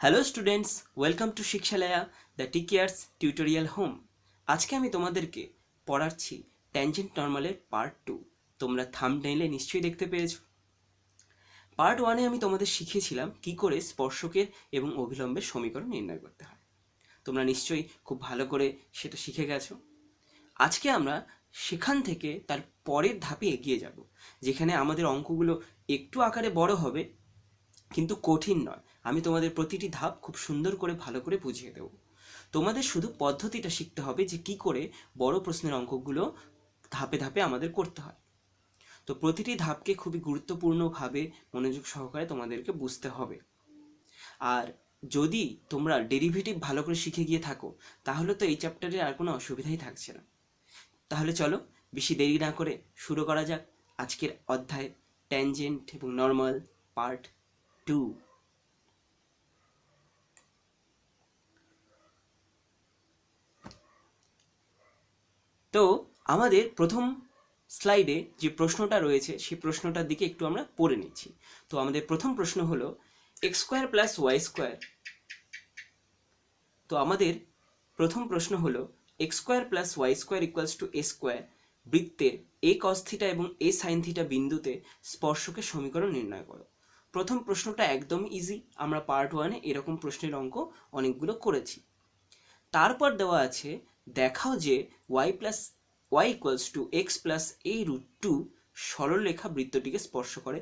Hello students, welcome to Shikshalaya the teachers tutorial home. আজকে আমি তোমাদেরকে পড়াচ্ছি ট্যানজেন্ট নর্মালের পার্ট 2। তোমরা থাম্বনেইলে নিশ্চয়ই দেখতে পেয়েছো। পার্ট 1-এ আমি তোমাদের শিখিয়েছিলাম কি করে স্পর্শকের এবং অভিলম্বের সমীকরণ নির্ণয় করতে হয়। তোমরা নিশ্চয়ই খুব ভালো করে সেটা শিখে গেছো। আজকে আমরা সেখান থেকে তার পরের ধাপে এগিয়ে যাব, যেখানে আমাদের অঙ্কগুলো একটু আকারে বড় হবে কিন্তু কঠিন নয়। আমি তোমাদের প্রতিটি ধাপ খুব সুন্দর করে ভালো করে বুঝিয়ে দেব। তোমাদের শুধু পদ্ধতিটা শিখতে হবে যে কি করে বড় প্রশ্নের অঙ্কগুলো ধাপে ধাপে আমাদের করতে হয়। তো প্রতিটি ধাপকে খুবই গুরুত্বপূর্ণভাবে মনোযোগ সহকারে তোমাদেরকে বুঝতে হবে। আর যদি তোমরা ডেরিভেটিভ ভালো করে শিখে গিয়ে থাকো, তাহলে তো এই চ্যাপ্টারে আর কোনো অসুবিধাই থাকছে না। তাহলে চলো বেশি দেরি না করে শুরু করা যাক আজকের অধ্যায় ট্যানজেন্ট এবং নর্মাল পার্ট 2। তো আমাদের প্রথম স্লাইডে যে প্রশ্নটা রয়েছে সেই প্রশ্নটার দিকে একটু আমরা পড়ে নিচ্ছি। তো আমাদের প্রথম প্রশ্ন হলো x square plus y square. তো আমাদের প্রথম প্রশ্ন হলো x square plus y square equals to a square বৃত্তের এ কস থিটা এবং এ সাইন থিটা বিন্দুতে স্পর্শকের সমীকরণ নির্ণয় করো। প্রথম প্রশ্নটা একদম ইজি, আমরা পার্ট 1-এ এরকম প্রশ্নের অঙ্ক অনেকগুলো করেছি। তারপর দেওয়া আছে দেখাও যে y plus y equals to x plus a root two সরলরেখা বৃত্তটিকে স্পর্শ করে।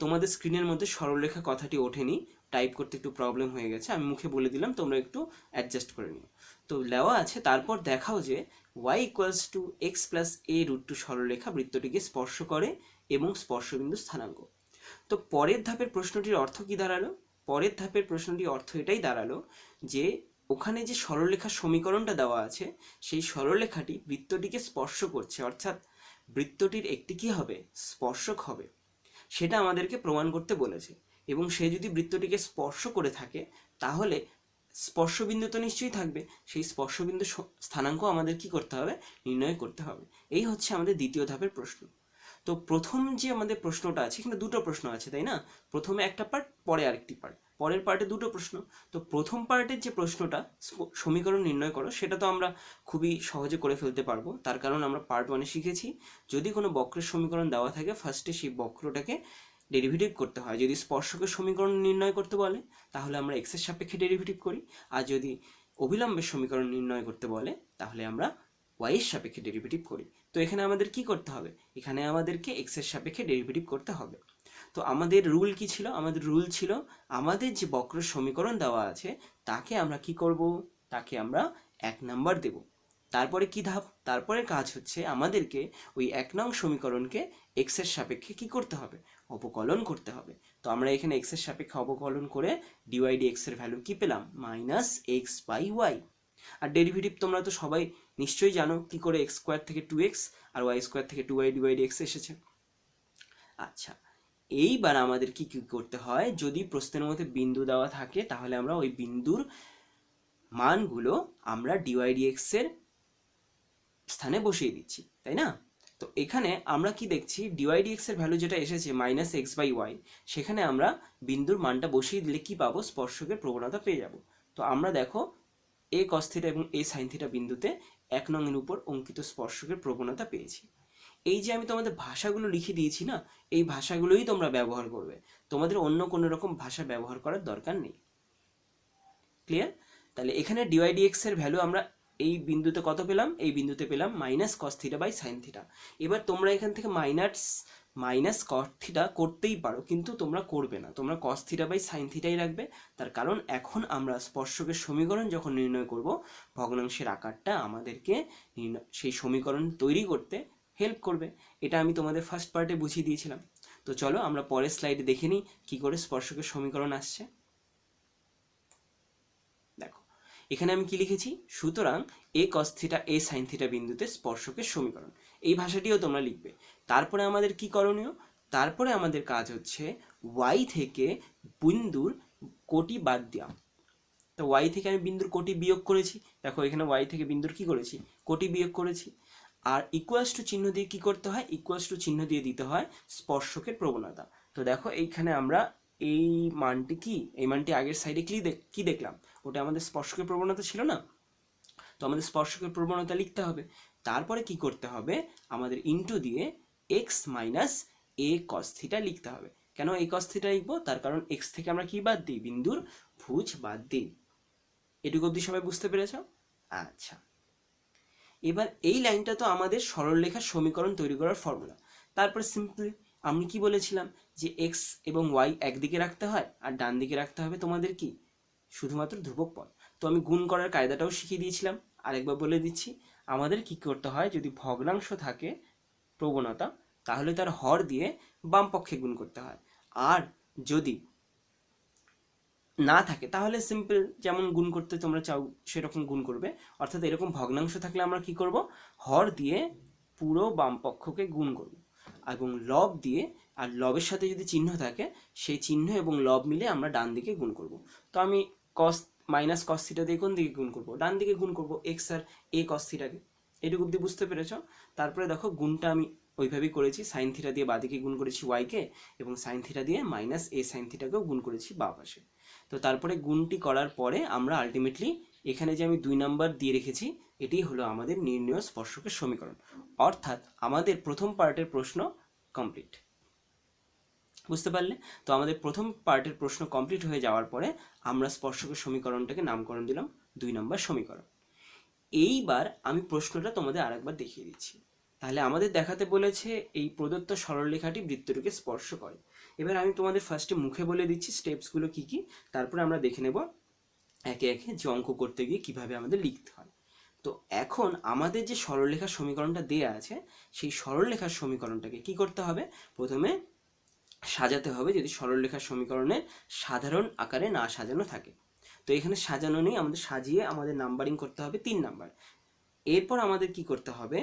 তোমাদের স্ক্রিনের মধ্যে সরলরেখা কথাটি ওঠেনি, টাইপ করতে একটু প্রবলেম হয়ে গেছে, আমি মুখে বলে দিলাম, তোমরা একটু অ্যাডজাস্ট করে নিও। তো দেওয়া আছে তারপর দেখাও যে y equals to x plus a root two সরলরেখা বৃত্তটিকে স্পর্শ করে এবং স্পর্শবিন্দু স্থানাঙ্ক। তো পরের ধাপের প্রশ্নটির অর্থ কি দাঁড়ালো? পরের ধাপের প্রশ্নটির অর্থ এটাই দাঁড়ালো যে ওখানে যে সরলরেখার সমীকরণটা দেওয়া আছে সেই সরলরেখাটি বৃত্তটিকে স্পর্শ করছে, অর্থাৎ বৃত্তটির একটি কি হবে, স্পর্শক হবে। সেটা আমাদেরকে প্রমাণ করতে বলেছে। এবং সে যদি বৃত্তটিকে স্পর্শ করে থাকে তাহলে স্পর্শবিন্দু তো নিশ্চয়ই থাকবে, সেই স্পর্শবিন্দু স্থানাঙ্ক আমাদের কি করতে হবে, নির্ণয় করতে হবে। এই হচ্ছে আমাদের দ্বিতীয় ধাপের প্রশ্ন। তো প্রথম যে আমাদের প্রশ্নটা আছে, এখানে দুটো প্রশ্ন আছে তাই না? প্রথমে একটা পার্ট, পরে আরেকটি পার্ট, পরের পার্টে দুটো প্রশ্ন। তো প্রথম পার্টের যে প্রশ্নটা সমীকরণ নির্ণয় করো, সেটা তো আমরা খুবই সহজে করে ফেলতে পারবো, তার কারণ আমরা পার্ট 1-এ শিখেছি যদি কোনো বক্রের সমীকরণ দেওয়া থাকে ফার্স্টে সেই বক্রটাকে ডেরিভেটিভ করতে হয়। যদি স্পর্শকের সমীকরণ নির্ণয় করতে বলে তাহলে আমরা এক্সের সাপেক্ষে ডেরিভেটিভ করি, আর যদি অভিলম্বের সমীকরণ নির্ণয় করতে বলে তাহলে আমরা ওয়াইয়ের সাপেক্ষে ডেরিভেটিভ করি। তো এখানে আমাদের কি করতে হবে, এখানে আমাদেরকে এক্সের সাপেক্ষে ডেরিভেটিভ করতে হবে। তো আমাদের রুল কি ছিল? আমাদের রুল ছিল আমাদের যে বক্র সমীকরণ দেওয়া আছে তাকে আমরা কি করব, তাকে আমরা 1 নাম্বার দেব। তারপরে কি ধাপ? তারপরে কাজ হচ্ছে আমাদেরকে ওই 1 নং সমীকরণকে এক্সের সাপেক্ষে কি করতে হবে, অবকলন করতে হবে। তো আমরা এখানে এক্সের সাপেক্ষে অবকলন করে ডিওয়াই ডি এক্স এর ভ্যালু কি পেলাম, মাইনাস এক্স বাই ওয়াই। আর ডেরিভেটিভ তোমরা তো সবাই নিশ্চয়ই জানো কি করে এক্স স্কোয়ার থেকে 2x আর ওয়াই স্কোয়ার থেকে 2y ডিভাইড এক্স এসেছে। আচ্ছা, এইবার আমাদের কি কি করতে হয়, যদি প্রশ্নের মধ্যে বিন্দু দেওয়া থাকে তাহলে আমরা ওই বিন্দুর মানগুলো আমরা ডিওয়াই ডিএক্স এর স্থানে বসিয়ে দিচ্ছি, তাই না? তো এখানে আমরা কি দেখছি, ডিওয়াই ডিএক্স এর ভ্যালু যেটা এসেছে মাইনাস এক্স বাই ওয়াই, সেখানে আমরা বিন্দুর মানটা বসিয়ে দিলে কি পাবো, স্পর্শকের প্রবণতা পেয়ে যাব। তো আমরা দেখো এ কস থিটা এবং এ সাইন থিটা বিন্দুতে 1 নং এর উপর অঙ্কিত স্পর্শকের প্রবণতা পেয়েছি। এই যে আমি তোমাদের ভাষাগুলো লিখে দিয়েছি না, এই ভাষাগুলোই তোমরা ব্যবহার করবে, তোমাদের অন্য কোনো রকম ভাষা ব্যবহার করার দরকার নেই। ক্লিয়ার? তাহলে এখানে ডিওয়াই ডিএক্স এর ভ্যালু আমরা এই বিন্দুতে কত পেলাম, এই বিন্দুতে পেলাম minus cos theta by sine theta. এবার তোমরা এখান থেকে মাইনাস কস থিটা করতেই পারো, কিন্তু তোমরা করবে না, তোমরা কস থিটা বাই সাইন থিটাই রাখবে। তার কারণ এখন আমরা স্পর্শকের সমীকরণ যখন নির্ণয় করব, ভগ্নাংশের আকারটা আমাদেরকে সেই সমীকরণ তৈরি করতে হেল্প করবে। এটা আমি তোমাদের ফার্স্ট পার্টে বুঝিয়ে দিয়েছিলাম। তো চলো আমরা পরের স্লাইডে দেখে নিই কী করে স্পর্শকের সমীকরণ আসছে। দেখো এখানে আমি কি লিখেছি, সুতরাং এ কস থিটা এ সাইন থিটা বিন্দুতে স্পর্শকের সমীকরণ, এই ভাষাটিও তোমরা লিখবে। তারপরে আমাদের কি করণীয়, তারপরে আমাদের কাজ হচ্ছে ওয়াই থেকে বিন্দুর কোটি বাদ দেওয়া। তো ওয়াই থেকে আমি বিন্দুর কোটি বিয়োগ করেছি, দেখো এখানে ওয়াই থেকে বিন্দুর কি করেছি, কোটি বিয়োগ করেছি। আর ইকুয়ালস টু চিহ্ন দিয়ে কি করতে হয়, ইকুয়ালস টু চিহ্ন দিয়ে দিতে হয় স্পর্শকের প্রবণতা। তো দেখো এইখানে আমরা এই মানটি কি, এই মানটি আগের সাইডে কি দেখলাম, ওটা আমাদের স্পর্শকের প্রবণতা ছিল না, তো আমাদের স্পর্শকের প্রবণতা লিখতে হবে। তারপরে কি করতে হবে, আমাদের ইনটু দিয়ে এক্স মাইনাস এ কস থিটা লিখতে হবে। কেন এ কস থিটা লিখবো, তার কারণ এক্স থেকে আমরা কি বাদ দিই, বিন্দুর ভুজ বাদ দিই। এটুকু অবধি সবাই বুঝতে পেরেছ? আচ্ছা, এবার এই লাইনটা তো আমাদের সরলরেখার সমীকরণ তৈরি করার ফর্মুলা। তারপর সিম্পলি আমি কি বলেছিলাম যে এক্স এবং ওয়াই একদিকে রাখতে হয় আর ডান দিকে রাখতে হবে তোমাদের কি, শুধুমাত্র ধ্রুবক পদ। তো আমি গুণ করার কায়দাটাও শিখিয়ে দিয়েছিলাম, আরেকবার বলে দিচ্ছি। আমাদের কি করতে হয়, যদি ভগ্নাংশ থাকে প্রবণতা, তাহলে তার হর দিয়ে বাম পক্ষে গুণ করতে হয়, আর যদি না থাকে তাহলে সিম্পল যেমন গুণ করতে তোমরা চাও সেরকম গুণ করবে। অর্থাৎ এরকম ভগ্নাংশ থাকলে আমরা কি করব, হর দিয়ে পুরো বাম পক্ষকে গুণ করব, এবং লব দিয়ে, আর লবের সাথে যদি চিহ্ন থাকে সেই চিহ্ন এবং লব মিলে আমরা ডান দিকে গুণ করব। তো আমি কস মাইনাস কস থিটা দিয়ে কোন দিকে গুণ করব, ডান দিকে গুণ করব, এক্স আর এ কস থিটাকে। এটুকু অব্দি বুঝতে পেরেছ? তারপরে দেখো গুণটা আমি ওইভাবেই করেছি, সাইন থিটা দিয়ে বাদিকে গুণ করেছি ওয়াইকে, এবং সাইন থিটা দিয়ে মাইনাস এ সাইন থিটাকেও গুণ করেছি বাঁ পাশে। তো তারপরে গুণটি করার পরে আমরা আলটিমেটলি এখানে যে আমি 2 নাম্বার দিয়ে রেখেছি, এটি হলো আমাদের নির্ণেয় স্পর্শকের সমীকরণ। অর্থাৎ আমাদের প্রথম পার্টের প্রশ্ন কমপ্লিট। বুঝতে পারলে? তো আমাদের প্রথম পার্টের প্রশ্ন কমপ্লিট হয়ে যাওয়ার পরে আমরা স্পর্শকের সমীকরণটাকে নামকরণ দিলাম 2 নম্বর সমীকরণ। এইবার আমি প্রশ্নটা তোমাদের আরেকবার দেখিয়ে দিচ্ছি। তাহলে আমাদের দেখাতে বলেছে এই প্রদত্ত সরলরেখাটি বৃত্তটিকে স্পর্শ করে। এবার আমি তোমাদের ফার্স্টে মুখে বলে দিচ্ছি স্টেপসগুলো কি কি, তারপরে আমরা দেখে নেব একে একে যে অঙ্ক করতে গিয়ে কিভাবে আমাদের লিখতে হয়। তো এখন আমাদের যে সরলরেখার সমীকরণটা দেয়া আছে, সেই সরলরেখার সমীকরণটাকে কি করতে হবে, প্রথমে সাজাতে হবে, যদি সরলরেখার সমীকরণের সাধারণ আকারে না সাজানো থাকে। তো এখানে সাজানো নেই, আমাদের সাজিয়ে আমাদের নাম্বারিং করতে হবে 3 নাম্বার। এরপর আমাদের কি করতে হবে,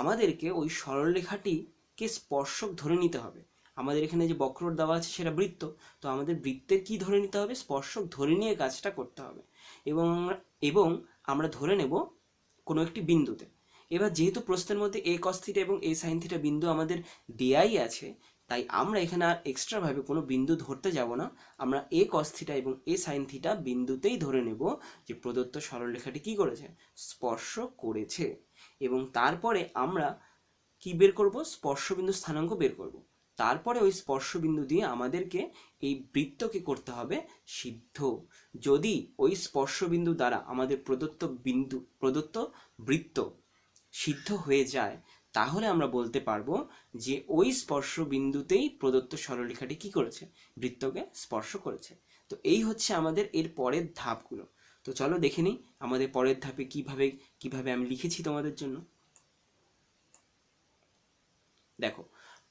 আমাদেরকে ওই সরলরেখাটিকে স্পর্শক ধরে নিতে হবে। আমাদের এখানে যে বক্রর দেওয়া আছে সেটা বৃত্ত, তো আমাদের বৃত্তের কি ধরে নিতে হবে, স্পর্শক ধরে নিয়ে কাজটা করতে হবে। এবং আমরা ধরে নেব কোনো একটি বিন্দুতে। এবার যেহেতু প্রশ্নের মধ্যে এ কস থিটা এবং এ সাইন থিটা বিন্দু আমাদের দেয়াই আছে, তাই আমরা এখানে আর এক্সট্রাভাবে কোনো বিন্দু ধরতে যাব না। আমরা এ কস থিটা এবং এ সাইন থিটা বিন্দুতেই ধরে নেব যে প্রদত্ত সরলরেখাটি কি করেছে, স্পর্শ করেছে। এবং তারপরে আমরা কি বের করব, স্পর্শবিন্দু স্থানাঙ্ক বের করব। তারপরে ওই স্পর্শবিন্দু দিয়ে আমাদেরকে এই বৃত্তকে করতে হবে সিদ্ধ। যদি ওই স্পর্শবিন্দু দ্বারা আমাদের প্রদত্ত বৃত্ত সিদ্ধ হয়ে যায়, তাহলে আমরা বলতে পারবো যে ওই স্পর্শ বিন্দুতেই প্রদত্ত সরলরেখাটি কি করেছে, বৃত্তকে স্পর্শ করেছে। তো এই হচ্ছে আমাদের এর পরের ধাপগুলো। তো চলো দেখে নিই আমাদের পরের ধাপে কিভাবে আমি লিখেছি তোমাদের জন্য। দেখো,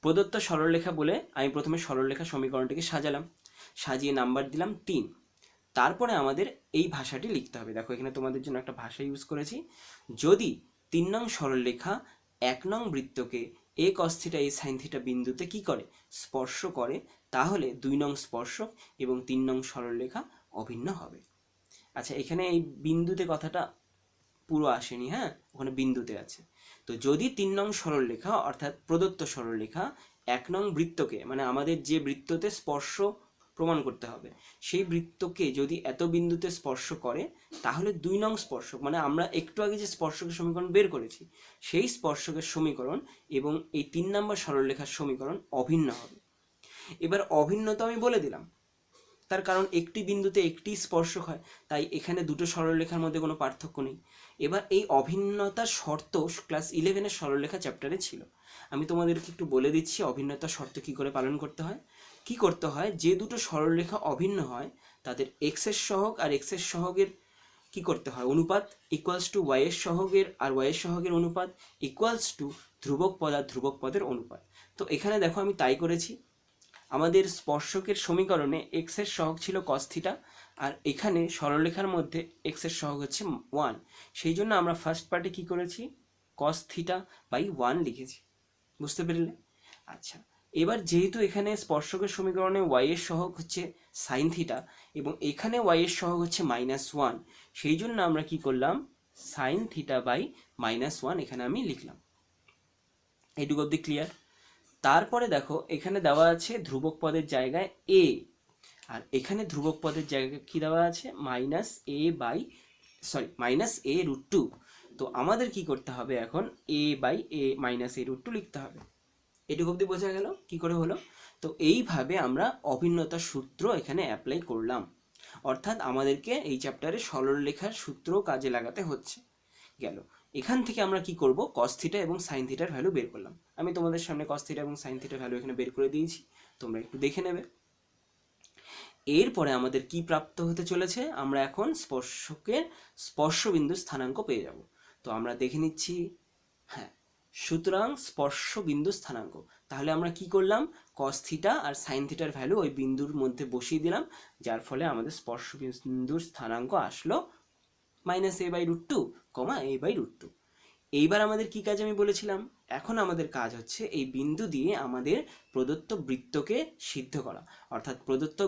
প্রদত্ত সরলরেখা বলে আমি প্রথমে সরলরেখা সমীকরণটিকে সাজালাম, সাজিয়ে নাম্বার দিলাম 3। তারপরে আমাদের এই ভাষাটি লিখতে হবে। দেখো এখানে তোমাদের জন্য একটা ভাষা ইউজ করেছি। যদি 3 নং সরলরেখা 1 নং বৃত্তকে এ কস থিটা এ সাইন থিটা বিন্দুতে কি করে, স্পর্শ করে, তাহলে 2 নং স্পর্শক এবং 3 নং সরলরেখা অভিন্ন হবে। আচ্ছা, এখানে এই বিন্দুতে কথাটা পুরো আসেনি, হ্যাঁ, ওখানে বিন্দুতে আছে। তো যদি 3 নং সরলরেখা অর্থাৎ প্রদত্ত সরলরেখা 1 নং বৃত্তকে, মানে আমাদের যে বৃত্ততে স্পর্শ প্রমাণ করতে হবে, সেই বৃত্তকে যদি এত বিন্দুতে স্পর্শ করে, তাহলে 2 নং স্পর্শক, মানে আমরা একটু আগে যে স্পর্শকের সমীকরণ বের করেছি, সেই স্পর্শকের সমীকরণ এবং এই 3 নম্বর সরলরেখার সমীকরণ অভিন্ন হবে। এবার অভিন্ন তো আমি বলে দিলাম, তার কারণ একটি বিন্দুতে একটি স্পর্শক হয়, তাই এখানে দুটো সরলরেখার মধ্যে কোনো পার্থক্য নেই। এবার এই অভিন্নতার শর্ত ক্লাস 11-এর সরলরেখা চ্যাপ্টারে ছিল। আমি তোমাদেরকে একটু বলে দিচ্ছি অভিন্নতার শর্ত কি করে পালন করতে হয়। কি করতে হয়, যে দুটো সরলরেখা অভিন্ন হয় তাদের এক্স এর সহগ আর এক্স এর সহগের কি করতে হয়, অনুপাত ইকুয়ালস টু ওয়াই এর সহগের আর ওয়াই এর সহগের অনুপাত ইকুয়ালস টু ধ্রুবক পদ আর ধ্রুবক পদের অনুপাত। তো এখানে দেখো আমি তাই করেছি। আমাদের স্পর্শকের সমীকরণে এক্স এর সহগ ছিল কস থিটা, আর এখানে সরলরেখার মধ্যে এক্স এর সহগ হচ্ছে 1, সেই জন্য আমরা ফার্স্ট পার্টে কি করেছি, কস থিটা বাই 1 লিখেছি। বুঝতে পেরেলে? আচ্ছা, এবার যেহেতু এখানে স্পর্শকের সমীকরণে ওয়াই এর সহগ হচ্ছে সাইন থিটা এবং এখানে ওয়াই এর সহগ হচ্ছে -1, সেই জন্য আমরা কি করলাম, সাইন থিটা বাই -1 এখানে আমি লিখলাম। এইটুকু অবধি ক্লিয়ার? তারপরে দেখো এখানে দেওয়া আছে ধ্রুবক পদের জায়গায় এ, আর এখানে ধ্রুবক পদের জায়গায় কি দেওয়া আছে, মাইনাস এ রুট টু। তো আমাদের কি করতে হবে এখন, A by A minus A root two লিখতে হবে। এটুকু অবধি বোঝা গেল কি করে হলো। তো এইভাবে আমরা অভিন্নতার সূত্র এখানে অ্যাপ্লাই করলাম, অর্থাৎ আমাদেরকে এই চ্যাপ্টারে সরলরেখার সূত্র কাজে লাগাতে হচ্ছে। গেল, এখান থেকে আমরা কি করব, কস থিটা এবং সাইন থিটার ভ্যালু বের করলাম। আমি তোমাদের সামনে কস থিটা এবং সাইন থিটার ভ্যালু এখানে বের করে দিয়েছি, তোমরা একটু দেখে নেবে। এরপরে আমাদের কি প্রাপ্ত হতে চলেছে, আমরা এখন স্পর্শকের স্পর্শবিন্দু স্থানাঙ্ক পেয়ে যাব। তো আমরা দেখে নিচ্ছি, হ্যাঁ, সুতরাং স্পর্শবিন্দু স্থানাঙ্ক। তাহলে আমরা কি করলাম, কস থিটা আর সাইন থিটার ভ্যালু ওই বিন্দুর মধ্যে বসিয়ে দিলাম, যার ফলে আমাদের স্পর্শবিন্দুর স্থানাঙ্ক আসলো minus a by root two, a by root two. এইবার আমাদের কি কাজ আমি বলেছিলাম, এখন আমাদের কাজ হচ্ছে এই বিন্দু দিয়ে আমাদের প্রদত্ত বৃত্তকে সিদ্ধ করা, অর্থাৎ প্রদত্ত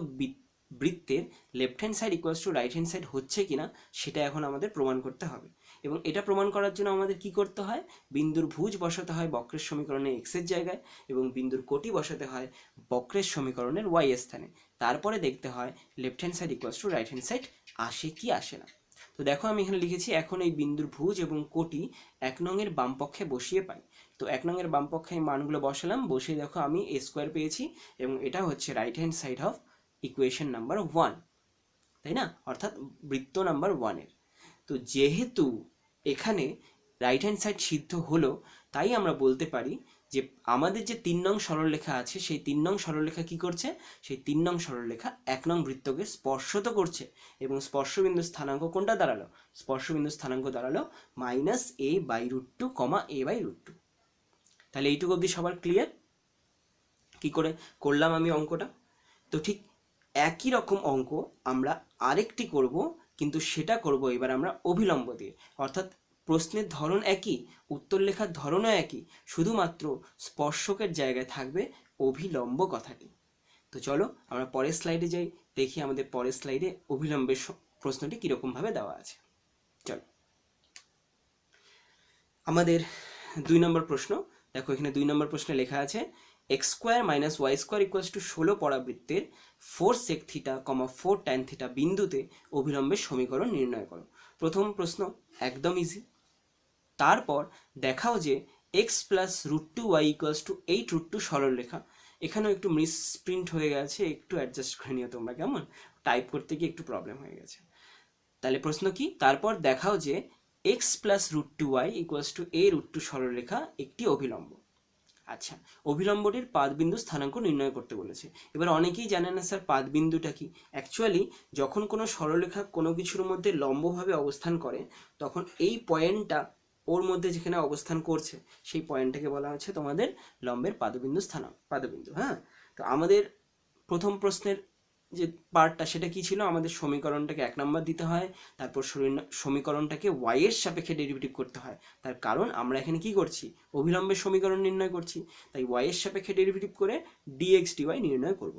বৃত্তের left hand side equals to right hand side হচ্ছে কিনা সেটা এখন আমাদের প্রমাণ করতে হবে। এবং এটা প্রমাণ করার জন্য আমাদের কি করতে হয়, বিন্দুর ভুজ বসাতে হয় বক্রের সমীকরণে এক্সের জায়গায়, এবং বিন্দুর কোটি বসাতে হয় বক্রের সমীকরণের ওয়াই এর স্থানে। তারপরে দেখতে হয় left hand side equals to right hand side আসে কি আসে না। তো দেখো আমি এখানে লিখেছি, এখন এই বিন্দুর ভুজ এবং কোটি 1 নংয়ের বাম পক্ষে বসিয়ে পাই। তো 1 নংয়ের বাম পক্ষে এই মানগুলো বসালাম, বসিয়ে দেখো আমি এ স্কোয়ার পেয়েছি, এবং এটা হচ্ছে right hand side of equation number 1, তাই না, অর্থাৎ বৃত্ত নাম্বার 1-এর। তো যেহেতু এখানে রাইট হ্যান্ড সাইড সিদ্ধ হলো, তাই আমরা বলতে পারি যে আমাদের যে 3 নং সরলরেখা আছে, সেই 3 নং সরলরেখা কি করছে, সেই 3 নং সরলরেখা 1 নং বৃত্তকে স্পর্শ তো করছে, এবং স্পর্শবিন্দু স্থানাঙ্ক কোনটা দাঁড়ালো, স্পর্শবিন্দু স্থানাঙ্ক দাঁড়ালো minus a by root two, a by root two. তাহলে এইটুকু অবধি সবার ক্লিয়ার কি করে করলাম আমি অঙ্কটা। তো ঠিক একই রকম অঙ্ক আমরা আরেকটি করব, কিন্তু সেটা করব এবার আমরা অভিলম্ব দিয়ে, অর্থাৎ প্রশ্নের ধরন একই, উত্তর লেখার ধরনও একই, শুধুমাত্র স্পর্শকের জায়গায় থাকবে অভিলম্ব কথাটি। তো চলো আমরা পরের স্লাইডে যাই, দেখি আমাদের পরের স্লাইডে অভিলম্বের প্রশ্নটি কীরকমভাবে দেওয়া আছে। চলো আমাদের 2 নম্বর প্রশ্ন দেখো, এখানে 2 নম্বর প্রশ্নে লেখা আছে x square minus y square equals to 16 পরাবৃত্তের 4 সেক থিটা, 4 ট্যান থিটা বিন্দুতে অভিলম্বের সমীকরণ নির্ণয় করো। প্রথম প্রশ্ন একদম ইজি। তারপর দেখাও যে x plus root two y equals to 8 root two সরলরেখা। এখানেও একটু মিসপ্রিন্ট হয়ে গেছে, একটু অ্যাডজাস্ট করে নিও তোমরা, কেমন, টাইপ করতে গিয়ে একটু প্রবলেম হয়ে গেছে। তাহলে প্রশ্ন কি, তারপর দেখাও যে x plus root two y equals to a root two সরলরেখা একটি অভিলম্ব। আচ্ছা, অভিলম্বটির পাদবিন্দু স্থানাঙ্ক নির্ণয় করতে বলেছে। এবার অনেকেই জানে না স্যার পাদবিন্দুটা কি। অ্যাকচুয়ালি যখন কোনো সরলরেখা কোনো কিছুর মধ্যে লম্বভাবে অবস্থান করে, তখন এই পয়েন্টটা ওর মধ্যে যেখানে অবস্থান করছে সেই পয়েন্টটাকে বলা হচ্ছে তোমাদের লম্বের পাদবিন্দু স্থানাঙ্ক, পাদবিন্দু। হ্যাঁ, তো আমাদের প্রথম প্রশ্নের যে পার্টটা সেটা কি ছিল, আমাদের সমীকরণটাকে 1 নম্বর দিতে হয়, তারপর সমীকরণটাকে ওয়াই এর সাপেক্ষে ডেরিভেটিভ করতে হয়। তার কারণ আমরা এখানে কি করছি, অভিলম্বের সমীকরণ নির্ণয় করছি, তাই ওয়াই এর সাপেক্ষে ডেরিভেটিভ করে ডিএক্স ডিওয়াই নির্ণয় করব।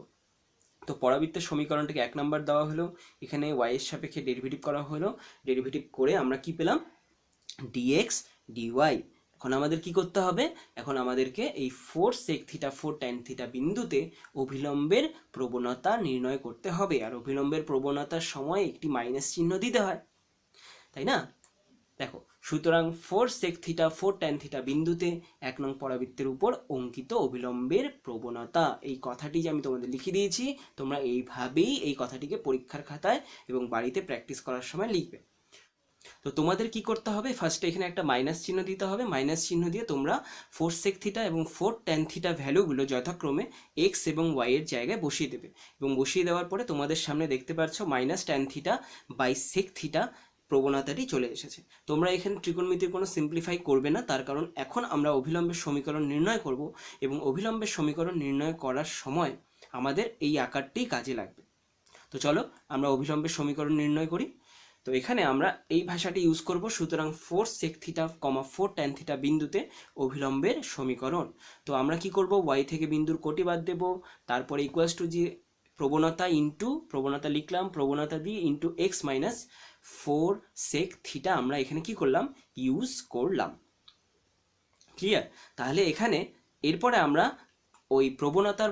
তো পরাবৃত্তের সমীকরণটাকে 1 নম্বর দেওয়া হলো, এখানে ওয়াই এর সাপেক্ষে ডেরিভেটিভ করা হলো, ডেরিভেটিভ করে আমরা কি পেলাম, ডিএক্স ডিওয়াই। এখন আমাদের কি করতে হবে, এখন আমাদেরকে এই 4 সেক থিটা 4 ট্যান থিটা বিন্দুতে অভিলম্বের প্রবণতা নির্ণয় করতে হবে। আর অভিলম্বের প্রবণতার সময় একটি মাইনাস চিহ্ন দিতে হয়, তাই না। দেখো, সুতরাং 4 সেক থিটা 4 ট্যান থিটা বিন্দুতে 1 নং পরাবৃত্তের উপর অঙ্কিত অভিলম্বের প্রবণতা, এই কথাটি যে আমি তোমাদের লিখে দিয়েছি, তোমরা এইভাবেই এই কথাটিকে পরীক্ষার খাতায় এবং বাড়িতে প্র্যাকটিস করার সময় লিখবে। তো তোমাদের কি করতে হবে, ফার্স্টে এখানে একটা মাইনাস চিহ্ন দিতে হবে, মাইনাস চিহ্ন দিয়ে তোমরা 4 সেক থিটা এবং 4 ট্যান থিটা ভ্যালুগুলো যথাক্রমে এক্স এবং ওয়াই এর জায়গায় বসিয়ে দেবে, এবং বসিয়ে দেওয়ার পরে তোমাদের সামনে দেখতে পাচ্ছ minus tan theta by sec theta প্রবণতাটি চলে এসেছে। তোমরা এখানে ত্রিকোণমিতির কোনো সিম্পলিফাই করবে না, তার কারণ এখন আমরা অভিলম্বের সমীকরণ নির্ণয় করব, এবং অভিলম্বের সমীকরণ নির্ণয় করার সময় আমাদের এই আকারটিই কাজে লাগবে। তো চলো আমরা অভিলম্বের সমীকরণ নির্ণয় করি। তো এখানে আমরা এই ভাষাটি ইউজ করব, সুতরাং 4 সেক থিটা, 4 ট্যান থিটা বিন্দুতে অভিলম্বের সমীকরণ। তো আমরা কি করব, ওয়াই থেকে বিন্দুর কোটি বাদ দেব, তারপরে ইকুয়ালস টু যে প্রবণতা ইন্টু প্রবণতা লিখলাম, প্রবণতা দিয়ে into x minus 4 sec theta আমরা এখানে কি করলাম, ইউজ করলাম। ক্লিয়ার। তাহলে এখানে এরপরে আমরা ওই প্রবণতার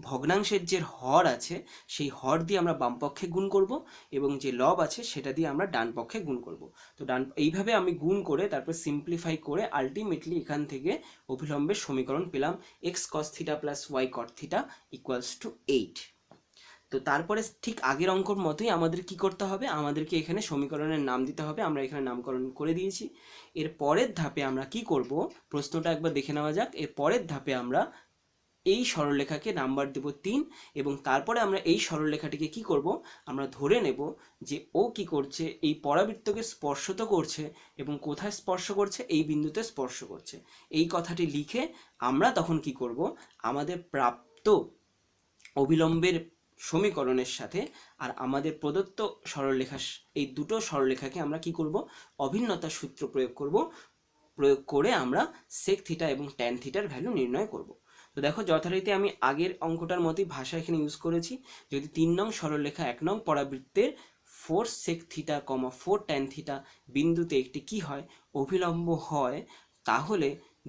ভগ্নাংশের যে হর আছে সেই হর দিয়ে আমরা বাম পক্ষে গুণ করব এবং যে লব আছে সেটা দিয়ে আমরা ডান পক্ষে গুণ করব। তো এইভাবে আমি গুণ করে তারপর সিম্পলিফাই করে আলটিমেটলি এখান থেকে অভিলম্বের সমীকরণ পেলাম x cos theta plus y cot theta equals to 8। তো তারপরে ঠিক আগের অঙ্কর মতোই আমাদের কি করতে হবে, আমাদেরকে এখানে সমীকরণের নাম দিতে হবে। আমরা এখানে নামকরণ করে দিয়েছি। এর পরের ধাপে আমরা কি করব, প্রশ্নটা একবার দেখে নেওয়া যাক। এর পরের ধাপে আমরা এই সরলরেখাকে নাম্বার দেব 3 এবং তারপরে আমরা এই সরলরেখাটিকে কি করব, আমরা ধরে নেব যে ও কি করছে, এই পরাবৃত্তকে স্পর্শ তো করছে এবং কোথায় স্পর্শ করছে, এই বিন্দুতে স্পর্শ করছে। এই কথাটি লিখে আমরা তখন কি করব, আমাদের প্রাপ্ত অবিলম্বের সমীকরণের সাথে আর আমাদের প্রদত্ত সরলরেখা, এই দুটো সরলরেখাকে আমরা কি করব, অভিন্নতার সূত্র প্রয়োগ করে আমরা সেক থিটা এবং ট্যান থিটার ভ্যালু নির্ণয় করব। তো দেখো যথারীতি আমি আগের অঙ্কটার মতোই ভাষা এখানে ইউজ করেছি। যদি 3 নং সরলরেখা 1 নং পরাবৃত্তের 4 সেক থিটা, 4 ট্যান থিটা বিন্দুতে একটি কি হয়, অভিলম্ব হয়, তাহলে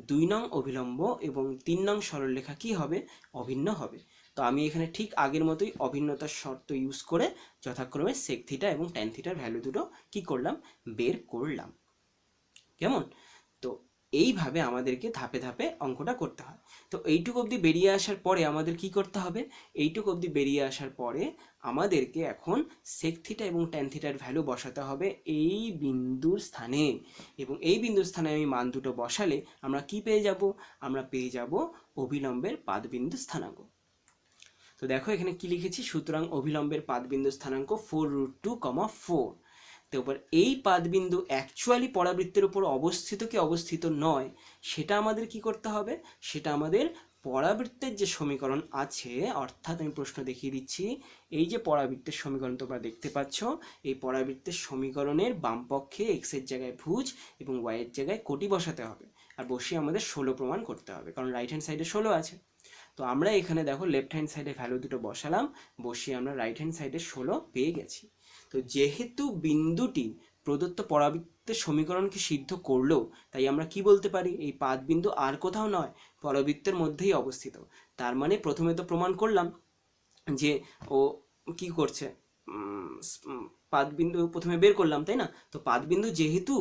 2 নং অভিলম্ব এবং 3 নং সরলরেখা কি হবে, অভিন্ন হবে। তো আমি এখানে ঠিক আগের মতোই অভিন্নতার শর্ত ইউজ করে যথাক্রমে সেক থিটা এবং ট্যান থিটার ভ্যালু দুটো কি করলাম, বের করলাম। কেমন? তো এইভাবে আমাদেরকে ধাপে ধাপে অঙ্কটা করতে হয়। তো এইটুকু অবধি বেরিয়ে আসার পরে আমাদের কি করতে হবে, এইটুকু অবধি বেরিয়ে আসার পরে আমাদেরকে এখন সেক থিটা এবং ট্যান থিটার ভ্যালু বসাতে হবে এই বিন্দুর স্থানে, এবং এই বিন্দুর স্থানে আমি মান দুটো বসালে আমরা কি পেয়ে যাব, আমরা পেয়ে যাব অভিলম্বের পাদবিন্দু স্থানাঙ্ক। তো দেখো এখানে কি লিখেছি, সুতরাং অভিলম্বের পাদবিন্দু স্থানাঙ্ক 4√2, 4। তো এবার এই পাদবিন্দু অ্যাকচুয়ালি পরাবৃত্তের উপর অবস্থিত কি অবস্থিত নয় সেটা আমাদের কি করতে হবে, সেটা আমাদের পরাবৃত্তের যে সমীকরণ আছে, অর্থাৎ আমি প্রশ্ন দেখিয়ে দিচ্ছি, এই যে পরাবৃত্তের সমীকরণ তোমরা দেখতে পাচ্ছ, এই পরাবৃত্তের সমীকরণের বাম পক্ষে এক্স এর জায়গায় ভুজ এবং ওয়াই এর জায়গায় কোটি বসাতে হবে, আর বসিয়ে আমাদের 16 প্রমাণ করতে হবে, কারণ রাইট হ্যান্ড সাইডে 16 আছে। তো আমরা এখানে দেখো লেফট হ্যান্ড সাইডে ভ্যালু দুটো বসালাম, বসিয়ে আমরা রাইট হ্যান্ড সাইডে 16 পেয়ে গেছি। তো যেহেতু বিন্দুটি প্রদত্ত পরাবৃত্তের সমীকরণকে সিদ্ধ করলো, তাই আমরা কি বলতে পারি, এই পাদবিন্দু আর কোথাও নয়, পরাবৃত্তের মধ্যেই অবস্থিত। তার মানে প্রথমে তো প্রমাণ করলাম যে ও কি করছে, পাদবিন্দু প্রথমে বের করলাম, তাই না? তো পাদবিন্দু যেহেতু